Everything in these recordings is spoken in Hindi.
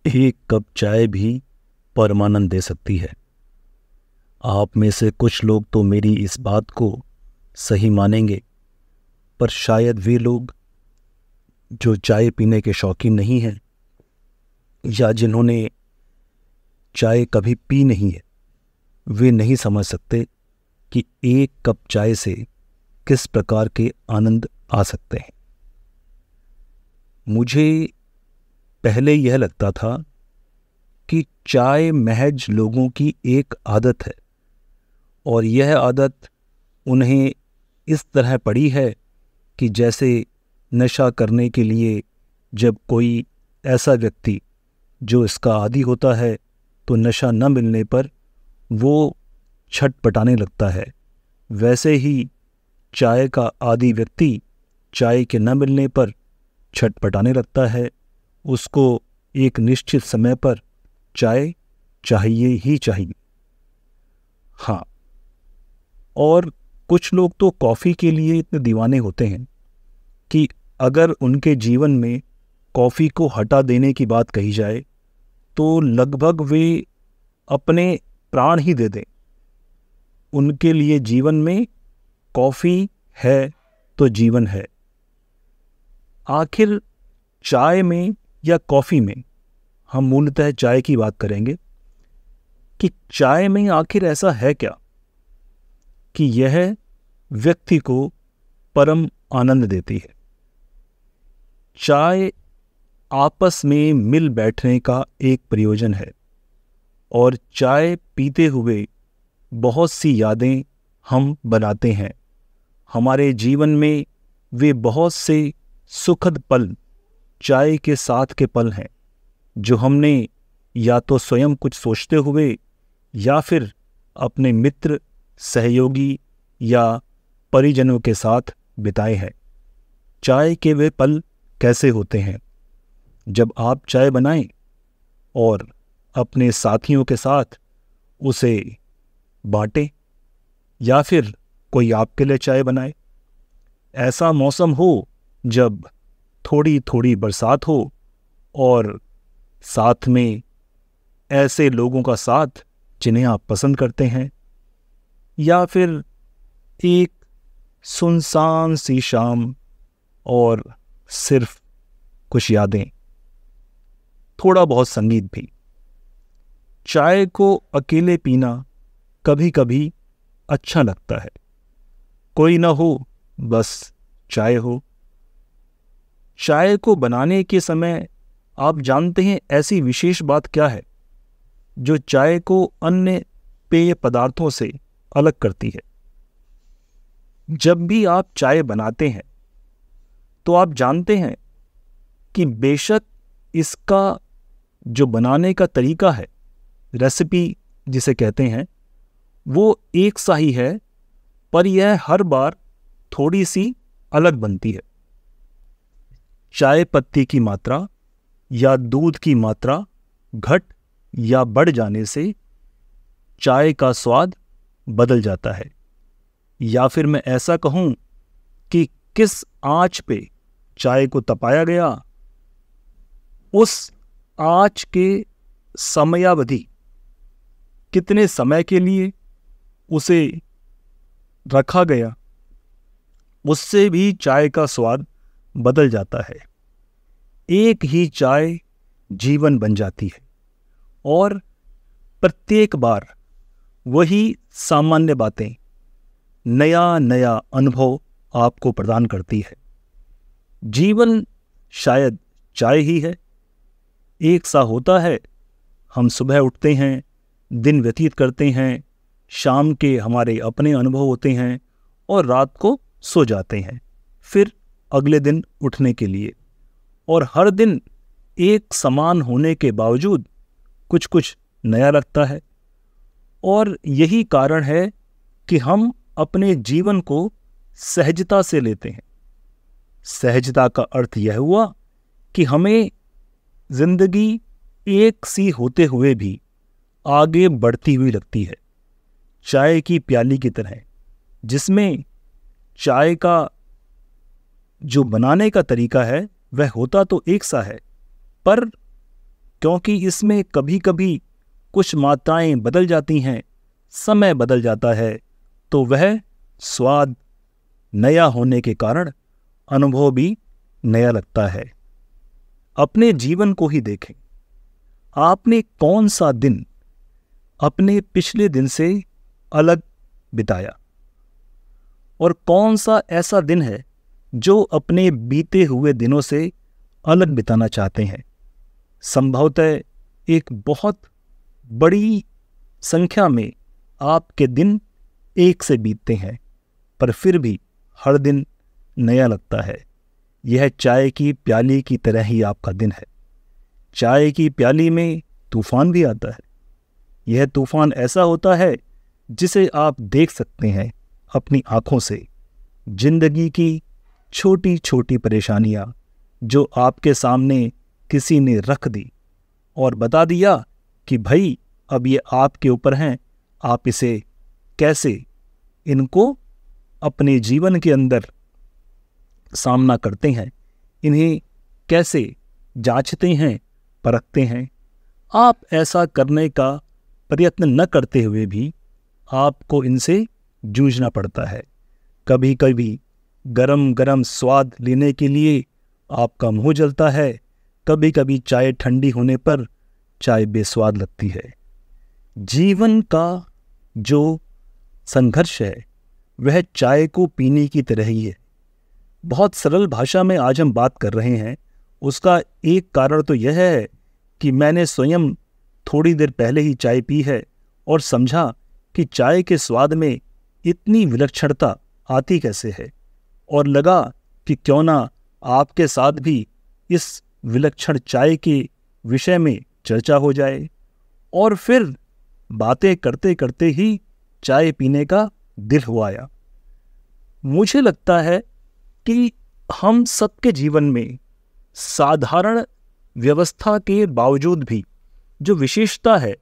एक कप चाय भी परमानंद दे सकती है। आप में से कुछ लोग तो मेरी इस बात को सही मानेंगे, पर शायद वे लोग जो चाय पीने के शौकीन नहीं हैं या जिन्होंने चाय कभी पी नहीं है, वे नहीं समझ सकते कि एक कप चाय से किस प्रकार के आनंद आ सकते हैं। मुझे पहले यह लगता था कि चाय महज लोगों की एक आदत है और यह आदत उन्हें इस तरह पड़ी है कि जैसे नशा करने के लिए जब कोई ऐसा व्यक्ति जो इसका आदी होता है तो नशा न मिलने पर वो छटपटाने लगता है, वैसे ही चाय का आदी व्यक्ति चाय के न मिलने पर छटपटाने लगता है। उसको एक निश्चित समय पर चाय चाहिए ही चाहिए। हाँ, और कुछ लोग तो कॉफ़ी के लिए इतने दीवाने होते हैं कि अगर उनके जीवन में कॉफ़ी को हटा देने की बात कही जाए तो लगभग वे अपने प्राण ही दे दें। उनके लिए जीवन में कॉफ़ी है तो जीवन है। आखिर चाय में या कॉफ़ी में, हम मूलतः चाय की बात करेंगे कि चाय में आखिर ऐसा है क्या कि यह व्यक्ति को परम आनंद देती है। चाय आपस में मिल बैठने का एक प्रयोजन है और चाय पीते हुए बहुत सी यादें हम बनाते हैं। हमारे जीवन में वे बहुत से सुखद पल चाय के साथ के पल हैं जो हमने या तो स्वयं कुछ सोचते हुए या फिर अपने मित्र, सहयोगी या परिजनों के साथ बिताए हैं। चाय के वे पल कैसे होते हैं? जब आप चाय बनाएं और अपने साथियों के साथ उसे बांटें या फिर कोई आपके लिए चाय बनाए। ऐसा मौसम हो जब थोड़ी थोड़ी बरसात हो और साथ में ऐसे लोगों का साथ जिन्हें आप पसंद करते हैं, या फिर एक सुनसान सी शाम और सिर्फ कुछ यादें, थोड़ा बहुत संगीत भी। चाय को अकेले पीना कभी कभी अच्छा लगता है। कोई ना हो, बस चाय हो। चाय को बनाने के समय आप जानते हैं ऐसी विशेष बात क्या है जो चाय को अन्य पेय पदार्थों से अलग करती है? जब भी आप चाय बनाते हैं तो आप जानते हैं कि बेशक इसका जो बनाने का तरीका है, रेसिपी जिसे कहते हैं, वो एक सा ही है, पर यह हर बार थोड़ी सी अलग बनती है। चाय पत्ती की मात्रा या दूध की मात्रा घट या बढ़ जाने से चाय का स्वाद बदल जाता है। या फिर मैं ऐसा कहूं कि किस आंच पे चाय को तपाया गया, उस आंच के समयावधि, कितने समय के लिए उसे रखा गया, उससे भी चाय का स्वाद बदल जाता है। एक ही चाय जीवन बन जाती है और प्रत्येक बार वही सामान्य बातें नया नया अनुभव आपको प्रदान करती है। जीवन शायद चाय ही है। एक सा होता है। हम सुबह उठते हैं, दिन व्यतीत करते हैं, शाम के हमारे अपने अनुभव होते हैं और रात को सो जाते हैं, फिर अगले दिन उठने के लिए। और हर दिन एक समान होने के बावजूद कुछ कुछ नया लगता है। और यही कारण है कि हम अपने जीवन को सहजता से लेते हैं। सहजता का अर्थ यह हुआ कि हमें जिंदगी एक सी होते हुए भी आगे बढ़ती हुई लगती है, चाय की प्याली की तरह, जिसमें चाय का जो बनाने का तरीका है वह होता तो एक सा है, पर क्योंकि इसमें कभी कभी कुछ मात्राएं बदल जाती हैं, समय बदल जाता है, तो वह स्वाद नया होने के कारण अनुभव भी नया लगता है। अपने जीवन को ही देखें। आपने कौन सा दिन अपने पिछले दिन से अलग बिताया और कौन सा ऐसा दिन है जो अपने बीते हुए दिनों से अलग बिताना चाहते हैं। संभवतः एक बहुत बड़ी संख्या में आपके दिन एक से बीतते हैं, पर फिर भी हर दिन नया लगता है। यह चाय की प्याली की तरह ही आपका दिन है। चाय की प्याली में तूफान भी आता है। यह तूफान ऐसा होता है जिसे आप देख सकते हैं अपनी आंखों से। जिंदगी की छोटी छोटी परेशानियां जो आपके सामने किसी ने रख दी और बता दिया कि भाई अब ये आपके ऊपर हैं, आप इसे कैसे इनको अपने जीवन के अंदर सामना करते हैं, इन्हें कैसे जांचते हैं, परखते हैं। आप ऐसा करने का प्रयत्न न करते हुए भी आपको इनसे जूझना पड़ता है। कभी कभी गरम गरम स्वाद लेने के लिए आपका मुंह जलता है, कभी कभी चाय ठंडी होने पर चाय बेस्वाद लगती है। जीवन का जो संघर्ष है वह चाय को पीने की तरह ही है। बहुत सरल भाषा में आज हम बात कर रहे हैं। उसका एक कारण तो यह है कि मैंने स्वयं थोड़ी देर पहले ही चाय पी है और समझा कि चाय के स्वाद में इतनी विलक्षणता आती कैसे है, और लगा कि क्यों ना आपके साथ भी इस विलक्षण चाय के विषय में चर्चा हो जाए। और फिर बातें करते करते ही चाय पीने का दिल हो आया। मुझे लगता है कि हम सबके जीवन में साधारण व्यवस्था के बावजूद भी जो विशेषता है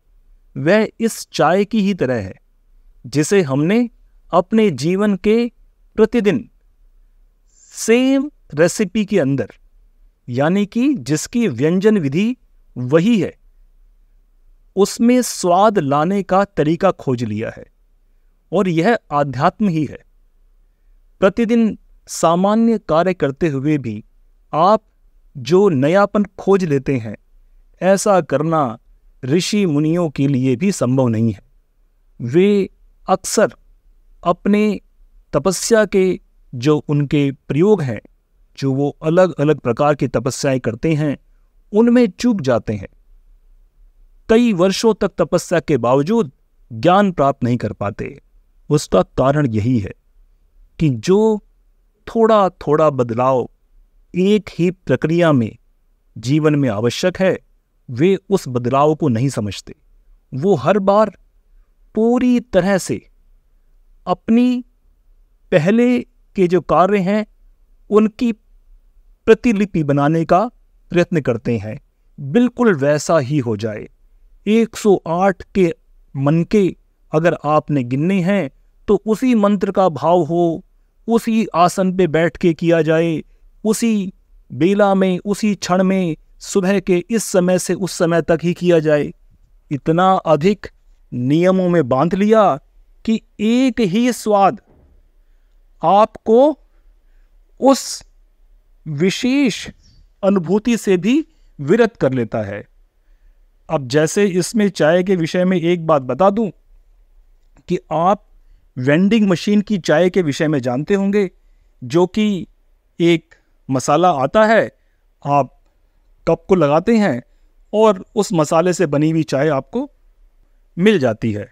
वह इस चाय की ही तरह है, जिसे हमने अपने जीवन के प्रतिदिन सेम रेसिपी के अंदर, यानी कि जिसकी व्यंजन विधि वही है, उसमें स्वाद लाने का तरीका खोज लिया है। और यह आध्यात्म ही है। प्रतिदिन सामान्य कार्य करते हुए भी आप जो नयापन खोज लेते हैं, ऐसा करना ऋषि मुनियों के लिए भी संभव नहीं है। वे अक्सर अपने तपस्या के जो उनके प्रयोग हैं, जो वो अलग अलग प्रकार की तपस्याएं करते हैं, उनमें चूक जाते हैं। कई वर्षों तक तपस्या के बावजूद ज्ञान प्राप्त नहीं कर पाते। उसका कारण यही है कि जो थोड़ा थोड़ा बदलाव एक ही प्रक्रिया में जीवन में आवश्यक है, वे उस बदलाव को नहीं समझते। वो हर बार पूरी तरह से अपनी पहले के जो कार्य हैं उनकी प्रतिलिपि बनाने का प्रयत्न करते हैं, बिल्कुल वैसा ही हो जाए। 108 के मन के अगर आपने गिनने हैं तो उसी मंत्र का भाव हो, उसी आसन पे बैठ के किया जाए, उसी बेला में, उसी क्षण में, सुबह के इस समय से उस समय तक ही किया जाए। इतना अधिक नियमों में बांध लिया कि एक ही स्वाद आपको उस विशेष अनुभूति से भी विरत कर लेता है। अब जैसे इसमें चाय के विषय में एक बात बता दूं कि आप वेंडिंग मशीन की चाय के विषय में जानते होंगे, जो कि एक मसाला आता है, आप कप को लगाते हैं और उस मसाले से बनी हुई चाय आपको मिल जाती है।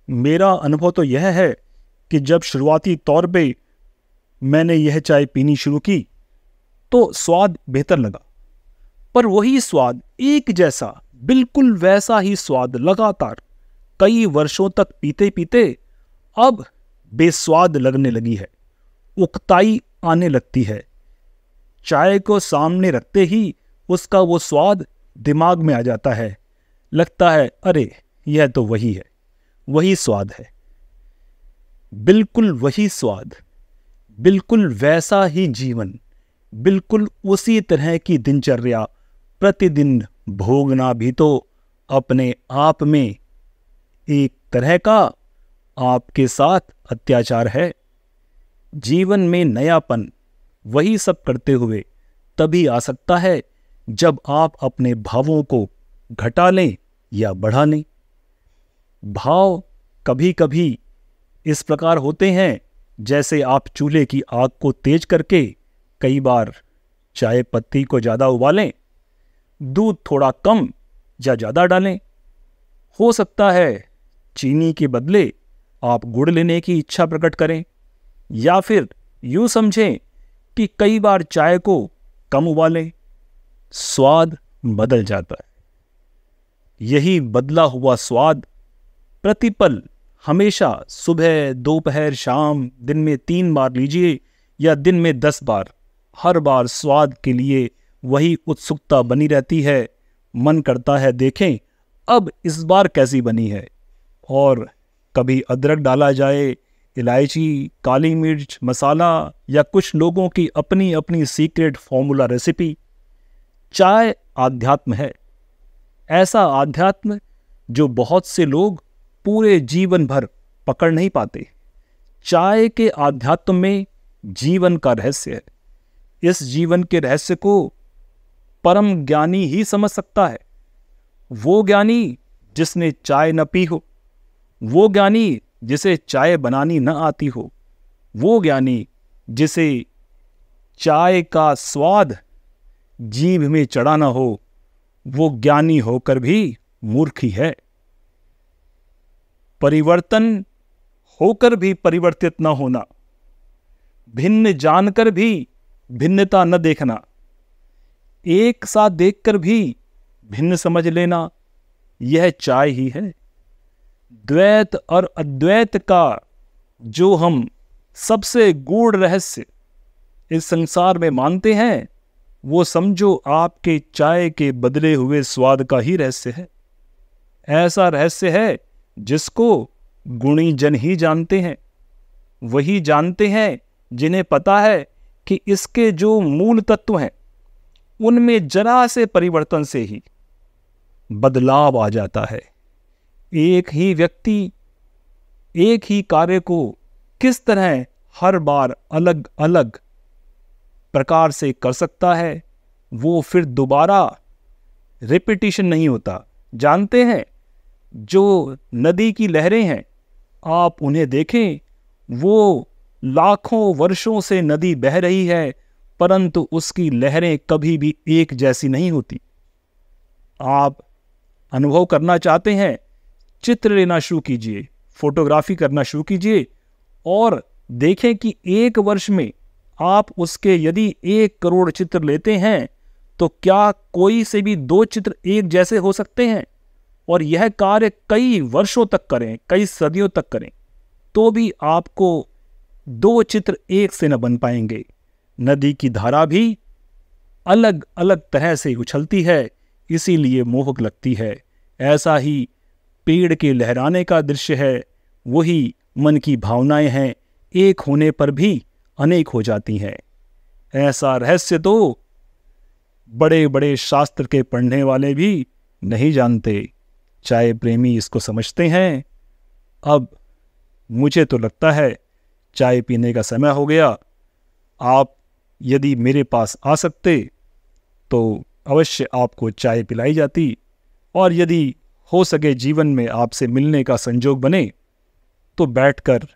मेरा अनुभव तो यह है कि जब शुरुआती तौर पे मैंने यह चाय पीनी शुरू की तो स्वाद बेहतर लगा, पर वही स्वाद एक जैसा, बिल्कुल वैसा ही स्वाद लगातार कई वर्षों तक पीते पीते अब बेस्वाद लगने लगी है, उकताई आने लगती है। चाय को सामने रखते ही उसका वो स्वाद दिमाग में आ जाता है, लगता है अरे यह तो वही है, वही स्वाद है, बिल्कुल वही स्वाद, बिल्कुल वैसा ही जीवन, बिल्कुल उसी तरह की दिनचर्या, प्रतिदिन भोगना भी तो अपने आप में एक तरह का आपके साथ अत्याचार है। जीवन में नयापन वही सब करते हुए तभी आ सकता है जब आप अपने भावों को घटा लें या बढ़ा लें। भाव कभी कभी इस प्रकार होते हैं जैसे आप चूल्हे की आग को तेज करके कई बार चाय पत्ती को ज़्यादा उबालें, दूध थोड़ा कम या ज़्यादा डालें। हो सकता है चीनी के बदले आप गुड़ लेने की इच्छा प्रकट करें, या फिर यूँ समझें कि कई बार चाय को कम उबालें, स्वाद बदल जाता है। यही बदला हुआ स्वाद प्रतिपल हमेशा सुबह, दोपहर, शाम, दिन में 3 बार लीजिए या दिन में 10 बार, हर बार स्वाद के लिए वही उत्सुकता बनी रहती है। मन करता है देखें अब इस बार कैसी बनी है, और कभी अदरक डाला जाए, इलायची, काली मिर्च, मसाला, या कुछ लोगों की अपनी अपनी सीक्रेट फॉर्मूला रेसिपी। चाय आध्यात्म है, ऐसा आध्यात्म जो बहुत से लोग पूरे जीवन भर पकड़ नहीं पाते। चाय के आध्यात्म में जीवन का रहस्य है। इस जीवन के रहस्य को परम ज्ञानी ही समझ सकता है। वो ज्ञानी जिसने चाय न पी हो, वो ज्ञानी जिसे चाय बनानी न आती हो, वो ज्ञानी जिसे चाय का स्वाद जीभ में चढ़ा न हो, वो ज्ञानी होकर भी मूर्ख ही है। परिवर्तन होकर भी परिवर्तित न होना, भिन्न जानकर भी भिन्नता न देखना, एक साथ देखकर भी भिन्न समझ लेना, यह चाय ही है। द्वैत और अद्वैत का जो हम सबसे गूढ़ रहस्य इस संसार में मानते हैं, वो समझो आपके चाय के बदले हुए स्वाद का ही रहस्य है। ऐसा रहस्य है जिसको गुणी जन ही जानते हैं। वही जानते हैं जिन्हें पता है कि इसके जो मूल तत्व हैं उनमें जरा से परिवर्तन से ही बदलाव आ जाता है। एक ही व्यक्ति एक ही कार्य को किस तरह हर बार अलग अलग प्रकार से कर सकता है, वो फिर दोबारा रिपीटिशन नहीं होता। जानते हैं जो नदी की लहरें हैं, आप उन्हें देखें, वो लाखों वर्षों से नदी बह रही है, परंतु उसकी लहरें कभी भी एक जैसी नहीं होती। आप अनुभव करना चाहते हैं, चित्र लेना शुरू कीजिए, फोटोग्राफी करना शुरू कीजिए और देखें कि एक वर्ष में आप उसके यदि 1 करोड़ चित्र लेते हैं तो क्या कोई से भी 2 चित्र एक जैसे हो सकते हैं? और यह कार्य कई वर्षों तक करें, कई सदियों तक करें, तो भी आपको 2 चित्र एक से न बन पाएंगे। नदी की धारा भी अलग अलग तरह से उछलती है, इसीलिए मोहक लगती है। ऐसा ही पेड़ के लहराने का दृश्य है, वही मन की भावनाएं हैं, एक होने पर भी अनेक हो जाती हैं। ऐसा रहस्य तो बड़े बड़े शास्त्र के पढ़ने वाले भी नहीं जानते। चाय प्रेमी इसको समझते हैं। अब मुझे तो लगता है चाय पीने का समय हो गया। आप यदि मेरे पास आ सकते तो अवश्य आपको चाय पिलाई जाती, और यदि हो सके जीवन में आपसे मिलने का संजोग बने तो बैठकर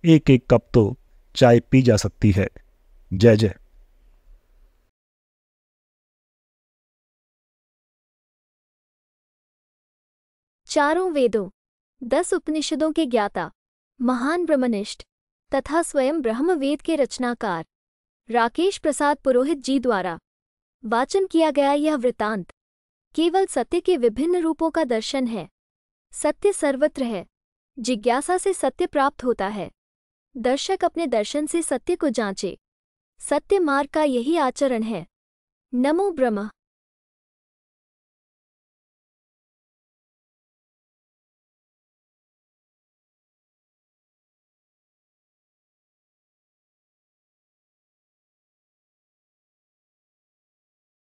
एक एक कप तो चाय पी जा सकती है। जय जय। चारों वेदों, 10 उपनिषदों के ज्ञाता, महान ब्रह्मनिष्ठ तथा स्वयं ब्रह्मवेद के रचनाकार राकेश प्रसाद पुरोहित जी द्वारा वाचन किया गया यह वृतांत केवल सत्य के विभिन्न रूपों का दर्शन है। सत्य सर्वत्र है, जिज्ञासा से सत्य प्राप्त होता है। दर्शक अपने दर्शन से सत्य को जांचे। सत्य मार्ग का यही आचरण है। नमो ब्रह्म।